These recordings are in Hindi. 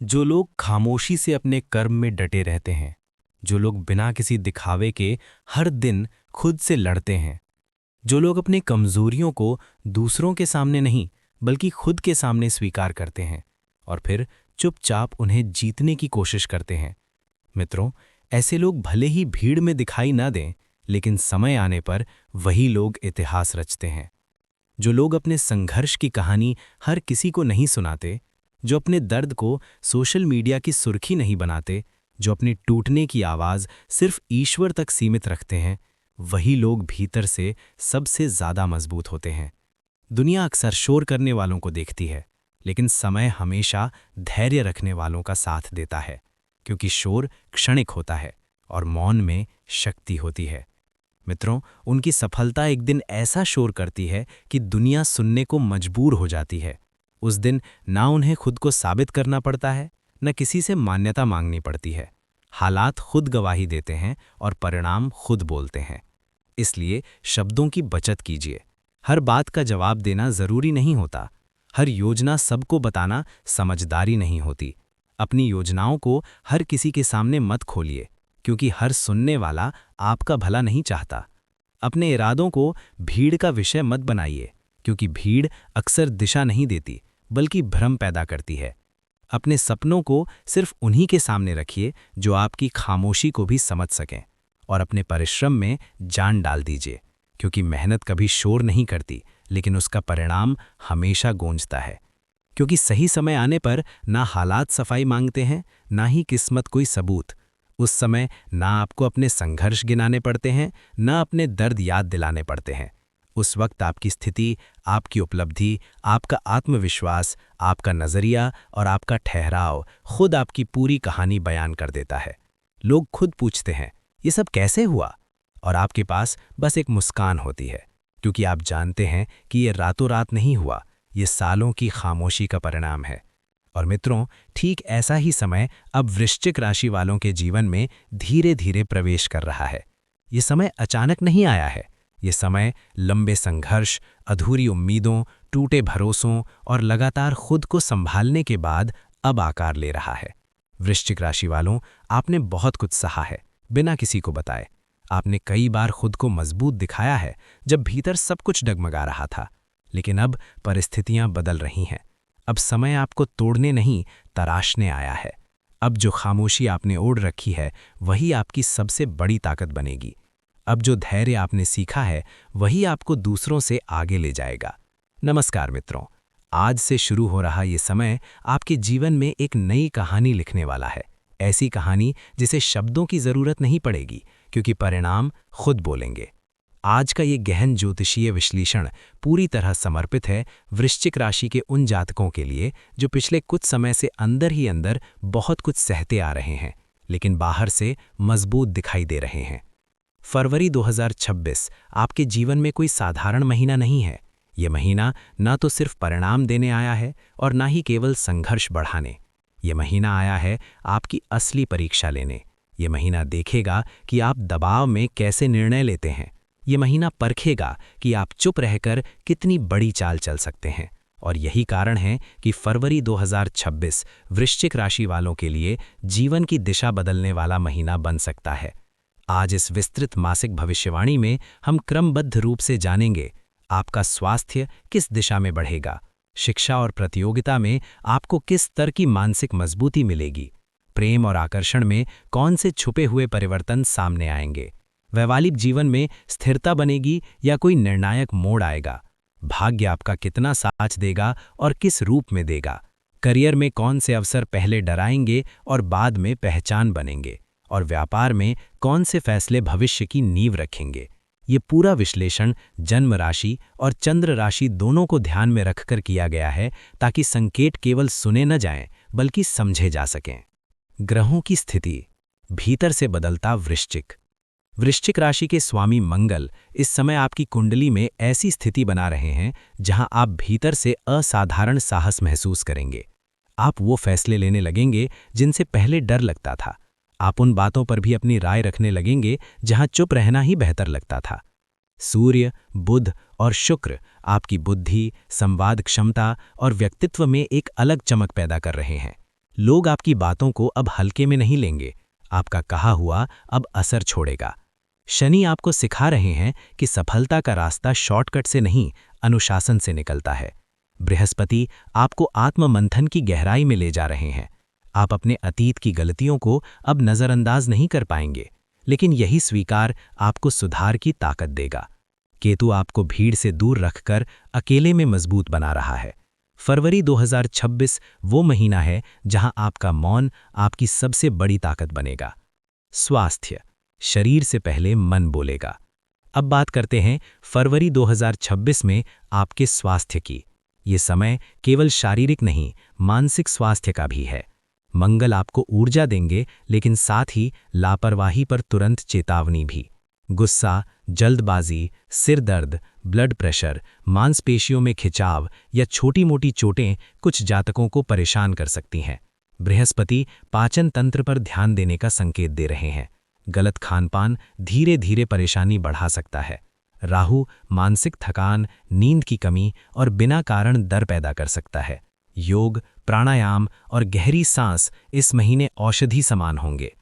जो लोग खामोशी से अपने कर्म में डटे रहते हैं, जो लोग बिना किसी दिखावे के हर दिन खुद से लड़ते हैं, जो लोग अपनी कमजोरियों को दूसरों के सामने नहीं बल्कि खुद के सामने स्वीकार करते हैं और फिर चुपचाप उन्हें जीतने की कोशिश करते हैं। मित्रों, ऐसे लोग भले ही भीड़ में दिखाई ना दें, लेकिन समय आने पर वही लोग इतिहास रचते हैं। जो लोग अपने संघर्ष की कहानी हर किसी को नहीं सुनाते, जो अपने दर्द को सोशल मीडिया की सुर्खी नहीं बनाते, जो अपनी टूटने की आवाज़ सिर्फ ईश्वर तक सीमित रखते हैं, वही लोग भीतर से सबसे ज़्यादा मजबूत होते हैं। दुनिया अक्सर शोर करने वालों को देखती है, लेकिन समय हमेशा धैर्य रखने वालों का साथ देता है, क्योंकि शोर क्षणिक होता है और मौन में शक्ति होती है। मित्रों, उनकी सफलता एक दिन ऐसा शोर करती है कि दुनिया सुनने को मजबूर हो जाती है। उस दिन ना उन्हें खुद को साबित करना पड़ता है, न किसी से मान्यता मांगनी पड़ती है। हालात खुद गवाही देते हैं और परिणाम खुद बोलते हैं। इसलिए शब्दों की बचत कीजिए। हर बात का जवाब देना जरूरी नहीं होता। हर योजना सबको बताना समझदारी नहीं होती। अपनी योजनाओं को हर किसी के सामने मत खोलिए, क्योंकि हर सुनने वाला आपका भला नहीं चाहता। अपने इरादों को भीड़ का विषय मत बनाइए, क्योंकि भीड़ अक्सर दिशा नहीं देती बल्कि भ्रम पैदा करती है। अपने सपनों को सिर्फ उन्हीं के सामने रखिए जो आपकी खामोशी को भी समझ सकें, और अपने परिश्रम में जान डाल दीजिए, क्योंकि मेहनत कभी शोर नहीं करती, लेकिन उसका परिणाम हमेशा गूंजता है। क्योंकि सही समय आने पर ना हालात सफाई मांगते हैं, ना ही किस्मत कोई सबूत। उस समय ना आपको अपने संघर्ष गिनाने पड़ते हैं, ना अपने दर्द याद दिलाने पड़ते हैं। उस वक्त आपकी स्थिति, आपकी उपलब्धि, आपका आत्मविश्वास, आपका नज़रिया और आपका ठहराव खुद आपकी पूरी कहानी बयान कर देता है। लोग खुद पूछते हैं, ये सब कैसे हुआ? और आपके पास बस एक मुस्कान होती है, क्योंकि आप जानते हैं कि ये रातों रात नहीं हुआ, ये सालों की खामोशी का परिणाम है। और मित्रों, ठीक ऐसा ही समय अब वृश्चिक राशि वालों के जीवन में धीरे धीरे प्रवेश कर रहा है। ये समय अचानक नहीं आया है। ये समय लंबे संघर्ष, अधूरी उम्मीदों, टूटे भरोसों और लगातार खुद को संभालने के बाद अब आकार ले रहा है। वृश्चिक राशि वालों, आपने बहुत कुछ सहा है बिना किसी को बताए। आपने कई बार खुद को मजबूत दिखाया है जब भीतर सब कुछ डगमगा रहा था। लेकिन अब परिस्थितियां बदल रही हैं। अब समय आपको तोड़ने नहीं, तराशने आया है। अब जो खामोशी आपने ओढ़ रखी है, वही आपकी सबसे बड़ी ताकत बनेगी। अब जो धैर्य आपने सीखा है, वही आपको दूसरों से आगे ले जाएगा। नमस्कार मित्रों, आज से शुरू हो रहा ये समय आपके जीवन में एक नई कहानी लिखने वाला है। ऐसी कहानी जिसे शब्दों की जरूरत नहीं पड़ेगी, क्योंकि परिणाम खुद बोलेंगे। आज का ये गहन ज्योतिषीय विश्लेषण पूरी तरह समर्पित है वृश्चिक राशि के उन जातकों के लिए जो पिछले कुछ समय से अंदर ही अंदर बहुत कुछ सहते आ रहे हैं, लेकिन बाहर से मजबूत दिखाई दे रहे हैं। फरवरी 2026 आपके जीवन में कोई साधारण महीना नहीं है। ये महीना ना तो सिर्फ परिणाम देने आया है और ना ही केवल संघर्ष बढ़ाने। ये महीना आया है आपकी असली परीक्षा लेने। ये महीना देखेगा कि आप दबाव में कैसे निर्णय लेते हैं। ये महीना परखेगा कि आप चुप रहकर कितनी बड़ी चाल चल सकते हैं। और यही कारण है कि फरवरी 2026 वृश्चिक राशि वालों के लिए जीवन की दिशा बदलने वाला महीना बन सकता है। आज इस विस्तृत मासिक भविष्यवाणी में हम क्रमबद्ध रूप से जानेंगे आपका स्वास्थ्य किस दिशा में बढ़ेगा, शिक्षा और प्रतियोगिता में आपको किस स्तर की मानसिक मजबूती मिलेगी, प्रेम और आकर्षण में कौन से छुपे हुए परिवर्तन सामने आएंगे, वैवाहिक जीवन में स्थिरता बनेगी या कोई निर्णायक मोड़ आएगा, भाग्य आपका कितना साथ देगा और किस रूप में देगा, करियर में कौन से अवसर पहले डराएंगे और बाद में पहचान बनेंगे, और व्यापार में कौन से फैसले भविष्य की नींव रखेंगे। ये पूरा विश्लेषण जन्म राशि और चंद्र राशि दोनों को ध्यान में रखकर किया गया है, ताकि संकेत केवल सुने न जाएं बल्कि समझे जा सकें। ग्रहों की स्थिति। भीतर से बदलता वृश्चिक राशि के स्वामी मंगल इस समय आपकी कुंडली में ऐसी स्थिति बना रहे हैं जहां आप भीतर से असाधारण साहस महसूस करेंगे। आप वो फैसले लेने लगेंगे जिनसे पहले डर लगता था। आप उन बातों पर भी अपनी राय रखने लगेंगे जहां चुप रहना ही बेहतर लगता था। सूर्य, बुध और शुक्र आपकी बुद्धि, संवाद क्षमता और व्यक्तित्व में एक अलग चमक पैदा कर रहे हैं। लोग आपकी बातों को अब हल्के में नहीं लेंगे। आपका कहा हुआ अब असर छोड़ेगा। शनि आपको सिखा रहे हैं कि सफलता का रास्ता शॉर्टकट से नहीं, अनुशासन से निकलता है। बृहस्पति आपको आत्ममंथन की गहराई में ले जा रहे हैं। आप अपने अतीत की गलतियों को अब नज़रअंदाज नहीं कर पाएंगे, लेकिन यही स्वीकार आपको सुधार की ताकत देगा। केतु आपको भीड़ से दूर रखकर अकेले में मजबूत बना रहा है। फरवरी 2026 वो महीना है जहां आपका मौन आपकी सबसे बड़ी ताकत बनेगा। स्वास्थ्य, शरीर से पहले मन बोलेगा। अब बात करते हैं फरवरी 2026 में आपके स्वास्थ्य की। ये समय केवल शारीरिक नहीं, मानसिक स्वास्थ्य का भी है। मंगल आपको ऊर्जा देंगे, लेकिन साथ ही लापरवाही पर तुरंत चेतावनी भी। गुस्सा, जल्दबाजी, सिर दर्द, ब्लड प्रेशर, मांसपेशियों में खिंचाव या छोटी-मोटी चोटें कुछ जातकों को परेशान कर सकती हैं। बृहस्पति पाचन तंत्र पर ध्यान देने का संकेत दे रहे हैं। गलत खानपान धीरे धीरे परेशानी बढ़ा सकता है। राहु मानसिक थकान, नींद की कमी और बिना कारण डर पैदा कर सकता है। योग, प्राणायाम और गहरी सांस इस महीने औषधि समान होंगे।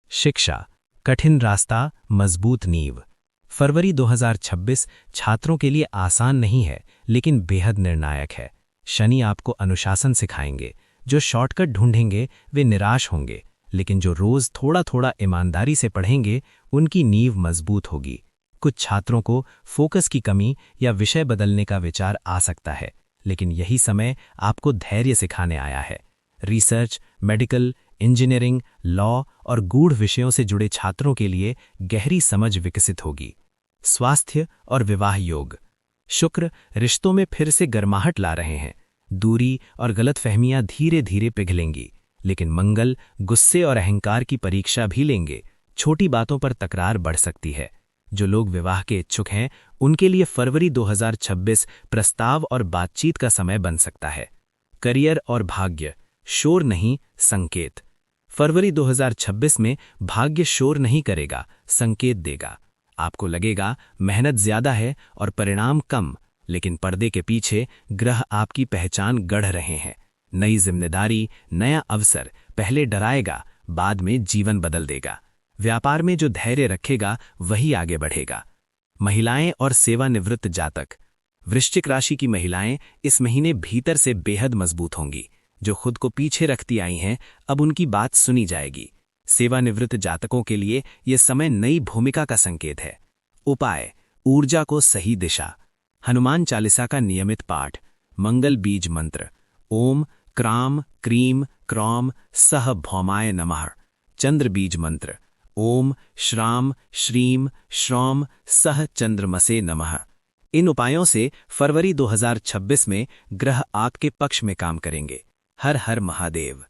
शिक्षा, कठिन रास्ता, मजबूत नींव। फरवरी 2026 छात्रों के लिए आसान नहीं है, लेकिन बेहद निर्णायक है। शनि आपको अनुशासन सिखाएंगे। जो शॉर्टकट ढूंढेंगे वे निराश होंगे, लेकिन जो रोज थोड़ा थोड़ा ईमानदारी से पढ़ेंगे उनकी नींव मजबूत होगी। कुछ छात्रों को फोकस की कमी या विषय बदलने का विचार आ सकता है, लेकिन यही समय आपको धैर्य सिखाने आया है। रिसर्च, मेडिकल, इंजीनियरिंग, लॉ और गूढ़ विषयों से जुड़े छात्रों के लिए गहरी समझ विकसित होगी। स्वास्थ्य और विवाह योग। शुक्र रिश्तों में फिर से गर्माहट ला रहे हैं। दूरी और गलतफहमियां धीरे धीरे पिघलेंगी, लेकिन मंगल गुस्से और अहंकार की परीक्षा भी लेंगे। छोटी बातों पर तकरार बढ़ सकती है। जो लोग विवाह के इच्छुक हैं उनके लिए फरवरी 2026 प्रस्ताव और बातचीत का समय बन सकता है। करियर और भाग्य, शोर नहीं, संकेत। फरवरी 2026 में भाग्य शोर नहीं करेगा, संकेत देगा। आपको लगेगा मेहनत ज्यादा है और परिणाम कम, लेकिन पर्दे के पीछे ग्रह आपकी पहचान गढ़ रहे हैं। नई जिम्मेदारी, नया अवसर पहले डराएगा, बाद में जीवन बदल देगा। व्यापार में जो धैर्य रखेगा वही आगे बढ़ेगा। महिलाएं और सेवानिवृत्त जातक। वृश्चिक राशि की महिलाएं इस महीने भीतर से बेहद मजबूत होंगी। जो खुद को पीछे रखती आई हैं, अब उनकी बात सुनी जाएगी। सेवानिवृत्त जातकों के लिए यह समय नई भूमिका का संकेत है। उपाय, ऊर्जा को सही दिशा। हनुमान चालीसा का नियमित पाठ। मंगल बीज मंत्र, ओम क्राम क्रीम क्रौम सह भौमाय नमः। चंद्र बीज मंत्र, ओम श्राम श्रीम श्रौम सह चंद्रमसे नमः। इन उपायों से फरवरी 2026 में ग्रह आपके पक्ष में काम करेंगे। हर हर महादेव।